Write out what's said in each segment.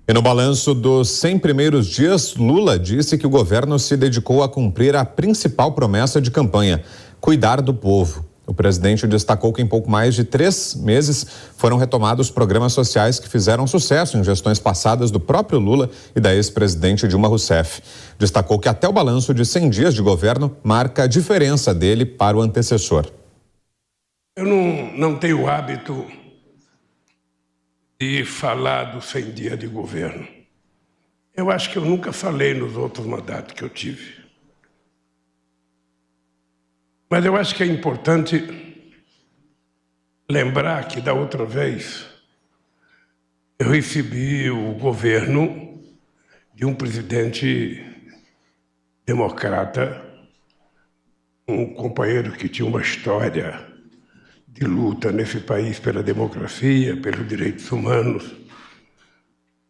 E no balanço dos 100 primeiros dias, Lula disse que o governo se dedicou a cumprir a principal promessa de campanha: cuidar do povo. O presidente destacou que em pouco mais de 3 meses foram retomados programas sociais que fizeram sucesso em gestões passadas do próprio Lula e da ex-presidente Dilma Rousseff. Destacou que até o balanço de 100 dias de governo marca a diferença dele para o antecessor. Eu não tenho o hábito de falar dos 100 dias de governo. Eu acho que eu nunca falei nos outros mandatos que eu tive. Mas eu acho que é importante lembrar que da outra vez eu recebi o governo de um presidente democrata, um companheiro que tinha uma história de luta nesse país pela democracia, pelos direitos humanos.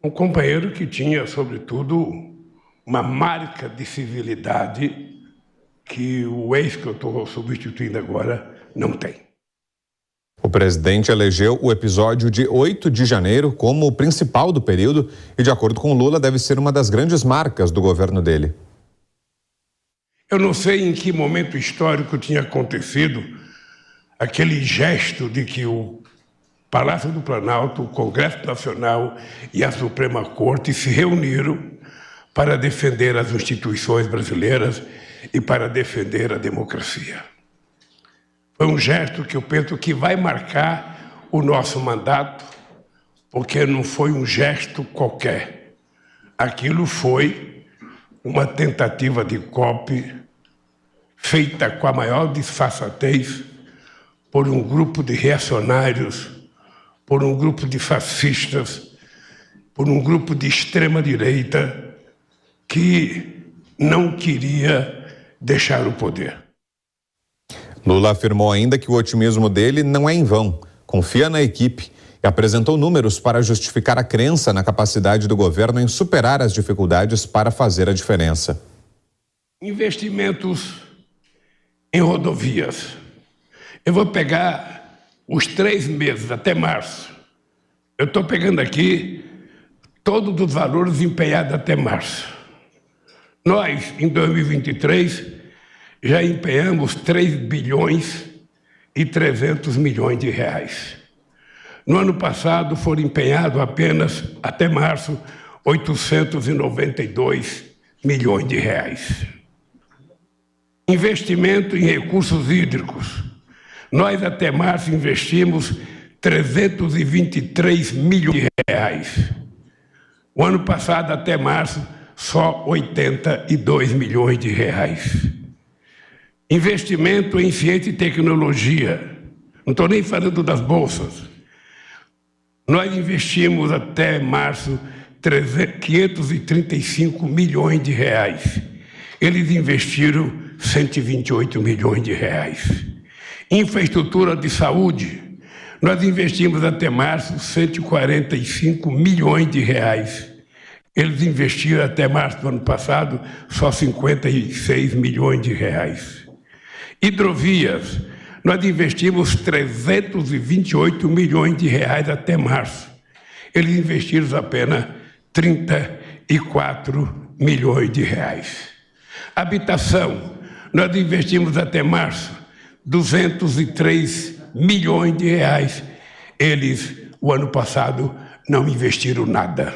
Um companheiro que tinha, sobretudo, uma marca de civilidade que o ex que eu estou substituindo agora não tem. O presidente elegeu o episódio de 8 de janeiro como o principal do período e, de acordo com Lula, deve ser uma das grandes marcas do governo dele. Eu não sei em que momento histórico tinha acontecido aquele gesto de que o Palácio do Planalto, o Congresso Nacional e a Suprema Corte se reuniram para defender as instituições brasileiras e para defender a democracia. Foi um gesto que eu penso que vai marcar o nosso mandato, porque não foi um gesto qualquer. Aquilo foi uma tentativa de golpe feita com a maior disfarçatez por um grupo de reacionários, por um grupo de fascistas, por um grupo de extrema-direita que não queria deixar o poder. Lula afirmou ainda que o otimismo dele não é em vão, confia na equipe e apresentou números para justificar a crença na capacidade do governo em superar as dificuldades para fazer a diferença. Investimentos em rodovias. Eu vou pegar os 3 meses até março. Eu estou pegando aqui todos os valores empenhados até março. Nós, em 2023, já empenhamos 3 bilhões e 300 milhões de reais. No ano passado foram empenhados apenas, até março, 892 milhões de reais. Investimento em recursos hídricos. Nós, até março, investimos 323 milhões de reais. O ano passado, até março, só 82 milhões de reais. Investimento em ciência e tecnologia. Não estou nem falando das bolsas. Nós investimos até março 535 milhões de reais. Eles investiram 128 milhões de reais. Infraestrutura de saúde. Nós investimos até março 145 milhões de reais. Eles investiram até março do ano passado só 56 milhões de reais. Hidrovias, nós investimos 328 milhões de reais até março. Eles investiram apenas 34 milhões de reais. Habitação, nós investimos até março 203 milhões de reais. Eles, o ano passado, não investiram nada.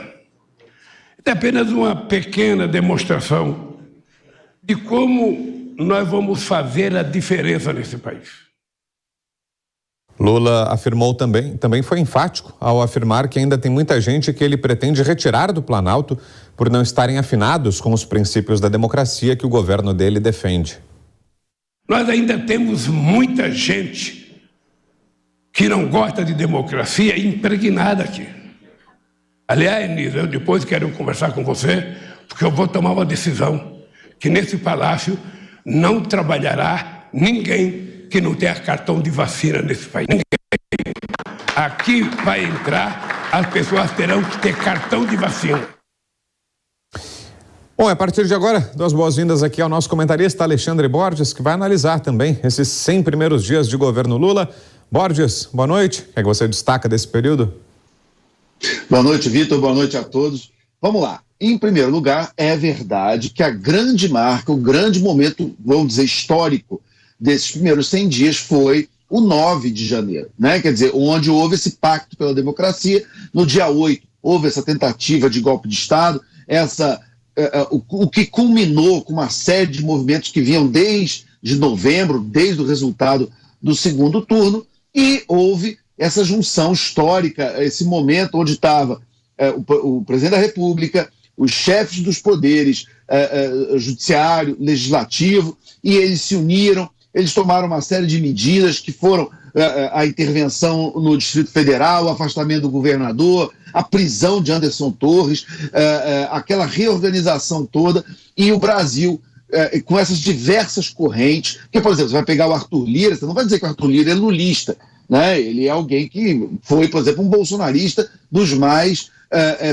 É apenas uma pequena demonstração de como nós vamos fazer a diferença nesse país. Lula afirmou também foi enfático ao afirmar que ainda tem muita gente que ele pretende retirar do Planalto por não estarem afinados com os princípios da democracia que o governo dele defende. Nós ainda temos muita gente que não gosta de democracia impregnada aqui. Aliás, Nisa, eu depois quero conversar com você, porque eu vou tomar uma decisão, que nesse palácio não trabalhará ninguém que não tenha cartão de vacina nesse país. Ninguém. Aqui vai entrar, as pessoas terão que ter cartão de vacina. Bom, a partir de agora, dou as boas-vindas aqui ao nosso comentarista Alexandre Borges, que vai analisar também esses 100 primeiros dias de governo Lula. Borges, boa noite. O que é que você destaca desse período? Boa noite, Vitor. Boa noite a todos. Vamos lá. Em primeiro lugar, é verdade que a grande marca, o grande momento, vamos dizer, histórico desses primeiros 100 dias foi o 9 de janeiro, né? Quer dizer, onde houve esse pacto pela democracia. No dia 8, houve essa tentativa de golpe de Estado, o que culminou com uma série de movimentos que vinham desde novembro, desde o resultado do segundo turno, e houve essa junção histórica, esse momento onde estava o presidente da República, os chefes dos poderes, judiciário, legislativo, e eles se uniram, eles tomaram uma série de medidas que foram a intervenção no Distrito Federal, o afastamento do governador, a prisão de Anderson Torres, aquela reorganização toda, e o Brasil, com essas diversas correntes, porque, por exemplo, você vai pegar o Arthur Lira, você não vai dizer que o Arthur Lira é lulista, né? Ele é alguém que foi, por exemplo, um bolsonarista dos mais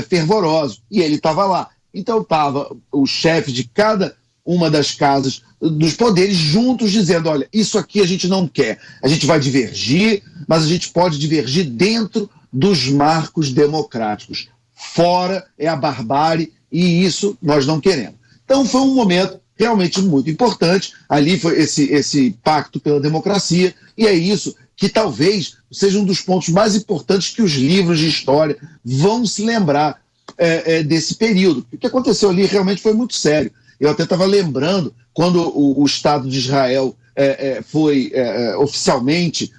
fervorosos, e ele estava lá. Então estava o chefe de cada uma das casas dos poderes juntos dizendo, olha, isso aqui a gente não quer, a gente vai divergir, mas a gente pode divergir dentro dos marcos democráticos. Fora é a barbárie e isso nós não queremos. Então foi um momento realmente muito importante, ali foi esse pacto pela democracia, e é isso que talvez seja um dos pontos mais importantes que os livros de história vão se lembrar desse período. O que aconteceu ali realmente foi muito sério. Eu até estava lembrando, quando o Estado de Israel foi oficialmente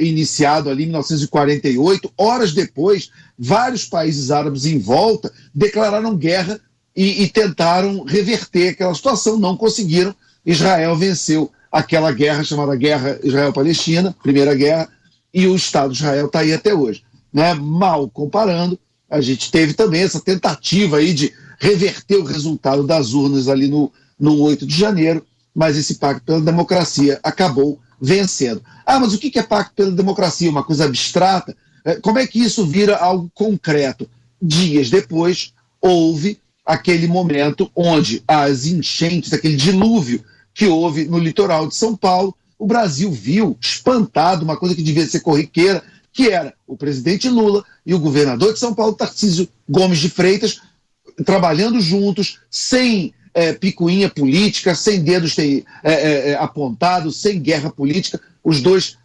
iniciado ali em 1948, horas depois, vários países árabes em volta declararam guerra e tentaram reverter aquela situação, não conseguiram. Israel venceu aquela guerra chamada Guerra Israel-Palestina, Primeira Guerra, e o Estado de Israel está aí até hoje. Né? Mal comparando, a gente teve também essa tentativa aí de reverter o resultado das urnas ali no 8 de janeiro, mas esse pacto pela democracia acabou vencendo. Ah, mas o que é pacto pela democracia? Uma coisa abstrata? Como é que isso vira algo concreto? Dias depois, houve aquele momento onde as enchentes, aquele dilúvio que houve no litoral de São Paulo, o Brasil viu, espantado, uma coisa que devia ser corriqueira, que era o presidente Lula e o governador de São Paulo, Tarcísio Gomes de Freitas, trabalhando juntos, sem picuinha política, sem dedos apontados, sem guerra política, os dois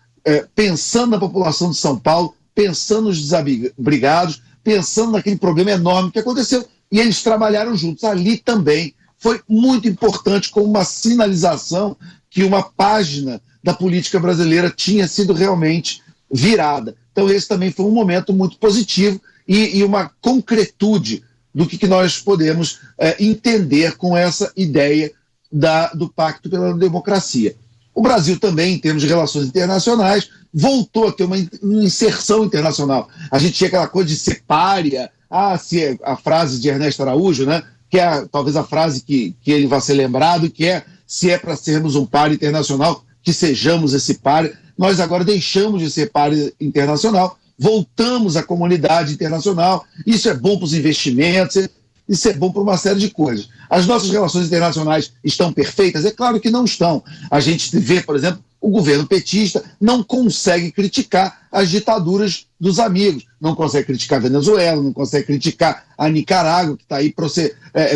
pensando na população de São Paulo, pensando nos desabrigados, pensando naquele problema enorme que aconteceu, e eles trabalharam juntos. Ali também foi muito importante como uma sinalização que uma página da política brasileira tinha sido realmente virada. Então esse também foi um momento muito positivo e uma concretude do que nós podemos entender com essa ideia do Pacto pela Democracia. O Brasil também, em termos de relações internacionais, voltou a ter uma inserção internacional. A gente tinha aquela coisa de ser pária, a frase de Ernesto Araújo, né, que é talvez a frase que ele vai ser lembrado, que é, se é para sermos um pária internacional, que sejamos esse pária. Nós agora deixamos de ser pária internacional, voltamos à comunidade internacional, isso é bom para os investimentos, isso é bom para uma série de coisas. As nossas relações internacionais estão perfeitas? É claro que não estão. A gente vê, por exemplo, o governo petista não consegue criticar as ditaduras dos amigos, não consegue criticar a Venezuela, não consegue criticar a Nicarágua, que está aí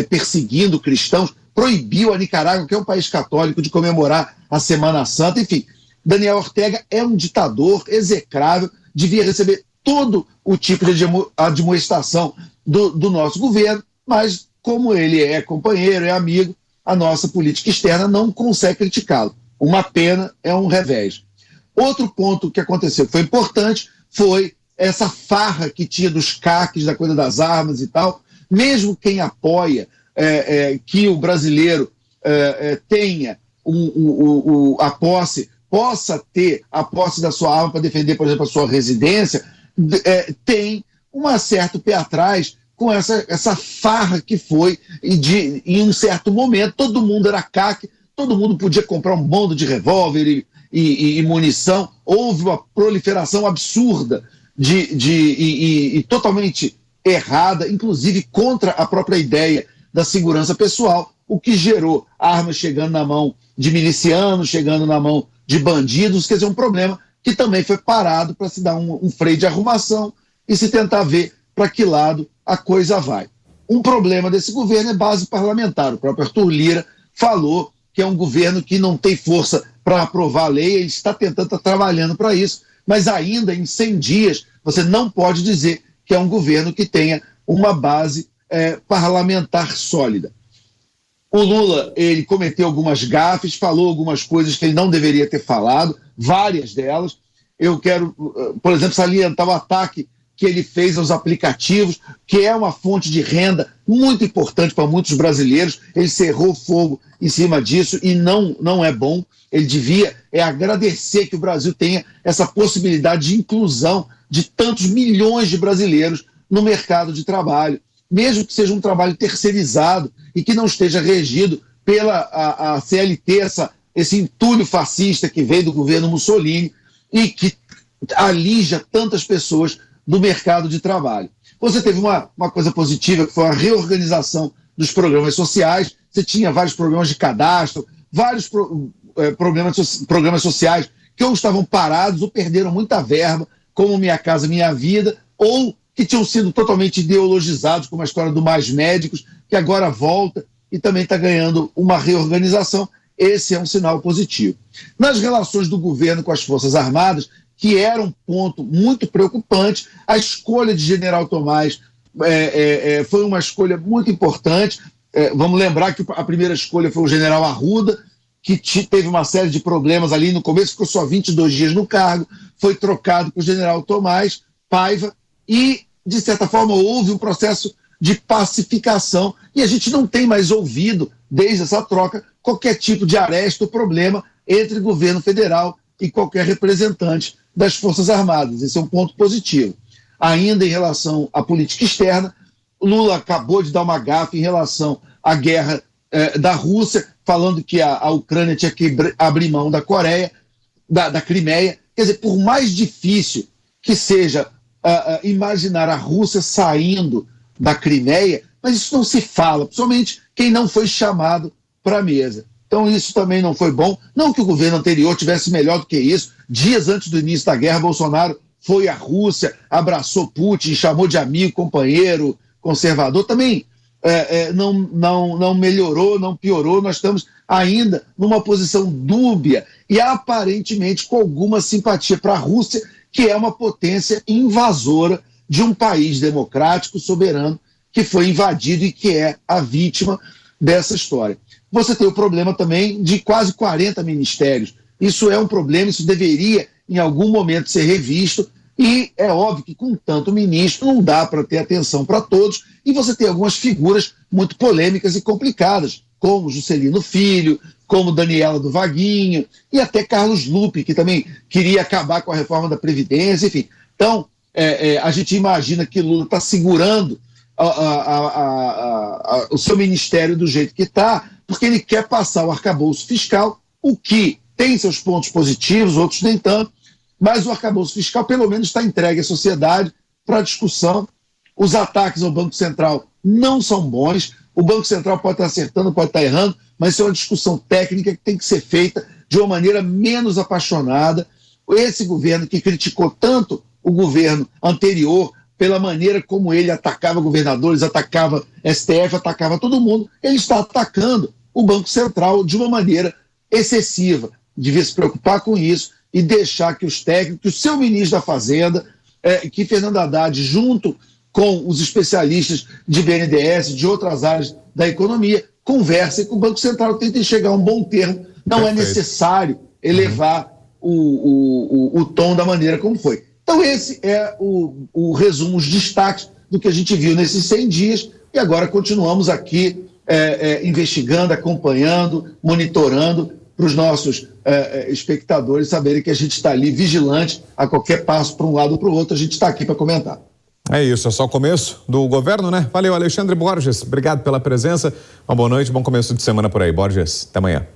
perseguindo cristãos, proibiu a Nicarágua, que é um país católico, de comemorar a Semana Santa, enfim. Daniel Ortega é um ditador execrável, devia receber todo o tipo de admoestação do nosso governo, mas como ele é companheiro, é amigo, a nossa política externa não consegue criticá-lo. Uma pena, é um revés. Outro ponto que aconteceu, que foi importante, foi essa farra que tinha dos caques, da coisa das armas e tal. Mesmo quem apoia que o brasileiro tenha a posse, possa ter a posse da sua arma para defender, por exemplo, a sua residência, tem um certo pé atrás com essa farra que foi, e em um certo momento todo mundo era caque, todo mundo podia comprar um bando de revólver e munição. Houve uma proliferação absurda e totalmente errada, inclusive contra a própria ideia da segurança pessoal, o que gerou armas chegando na mão de milicianos, chegando na mão de bandidos, quer dizer, um problema que também foi parado para se dar um freio de arrumação e se tentar ver para que lado a coisa vai. Um problema desse governo é base parlamentar. O próprio Arthur Lira falou que é um governo que não tem força para aprovar a lei, ele está tentando, está trabalhando para isso, mas ainda em 100 dias você não pode dizer que é um governo que tenha uma base parlamentar sólida. O Lula, ele cometeu algumas gafes, falou algumas coisas que ele não deveria ter falado, várias delas. Eu quero, por exemplo, salientar o ataque que ele fez aos aplicativos, que é uma fonte de renda muito importante para muitos brasileiros. Ele cerrou fogo em cima disso e não é bom. Ele devia agradecer que o Brasil tenha essa possibilidade de inclusão de tantos milhões de brasileiros no mercado de trabalho, mesmo que seja um trabalho terceirizado e que não esteja regido pela a CLT, esse entulho fascista que veio do governo Mussolini e que alija tantas pessoas do mercado de trabalho. Você teve uma coisa positiva, que foi a reorganização dos programas sociais. Você tinha vários programas de cadastro, vários programas sociais que ou estavam parados ou perderam muita verba, como Minha Casa Minha Vida, ou que tinham sido totalmente ideologizados, como a história do Mais Médicos, que agora volta e também está ganhando uma reorganização. Esse é um sinal positivo. Nas relações do governo com as Forças Armadas, que era um ponto muito preocupante, a escolha de General Tomás foi uma escolha muito importante. Vamos lembrar que a primeira escolha foi o General Arruda, que teve uma série de problemas ali no começo, ficou só 22 dias no cargo, foi trocado com o General Tomás Paiva e, de certa forma, houve um processo de pacificação e a gente não tem mais ouvido, desde essa troca, qualquer tipo de aresta ou problema entre governo federal e qualquer representante das Forças Armadas. Esse é um ponto positivo. Ainda em relação à política externa, Lula acabou de dar uma gafe em relação à guerra da Rússia, falando que a Ucrânia tinha que abrir mão da Coreia, da Crimeia. Quer dizer, por mais difícil que seja imaginar a Rússia saindo da Crimeia, mas isso não se fala, principalmente quem não foi chamado para a mesa. Então isso também não foi bom. Não que o governo anterior tivesse melhor do que isso. Dias antes do início da guerra, Bolsonaro foi à Rússia, abraçou Putin, chamou de amigo, companheiro, conservador. Também não melhorou, não piorou. Nós estamos ainda numa posição dúbia e aparentemente com alguma simpatia para a Rússia, que é uma potência invasora de um país democrático, soberano, que foi invadido e que é a vítima dessa história. Você tem o problema também de quase 40 ministérios. Isso é um problema, isso deveria em algum momento ser revisto e é óbvio que com tanto ministro não dá para ter atenção para todos e você tem algumas figuras muito polêmicas e complicadas, como Juscelino Filho, como Daniela do Vaguinho e até Carlos Lupe, que também queria acabar com a reforma da Previdência, enfim. Então, a gente imagina que Lula está segurando o seu ministério do jeito que está, porque ele quer passar o arcabouço fiscal, o que tem seus pontos positivos, outros nem tanto, mas o arcabouço fiscal pelo menos está entregue à sociedade para discussão. Os ataques ao Banco Central não são bons, o Banco Central pode estar acertando, pode estar errando, mas isso é uma discussão técnica que tem que ser feita de uma maneira menos apaixonada. Esse governo que criticou tanto o governo anterior pela maneira como ele atacava governadores, atacava STF, atacava todo mundo, ele está atacando o Banco Central de uma maneira excessiva. Devia se preocupar com isso e deixar que os técnicos, que o seu ministro da Fazenda, que Fernando Haddad, junto com os especialistas de BNDES, de outras áreas da economia, conversem com o Banco Central, tentem chegar a um bom termo. Não é necessário elevar o tom da maneira como foi. Então esse é o resumo, os destaques do que a gente viu nesses 100 dias e agora continuamos aqui investigando, acompanhando, monitorando para os nossos espectadores saberem que a gente está ali vigilante a qualquer passo para um lado ou para o outro, a gente está aqui para comentar. É isso, é só o começo do governo, né? Valeu, Alexandre Borges, obrigado pela presença, uma boa noite, bom começo de semana por aí, Borges, até amanhã.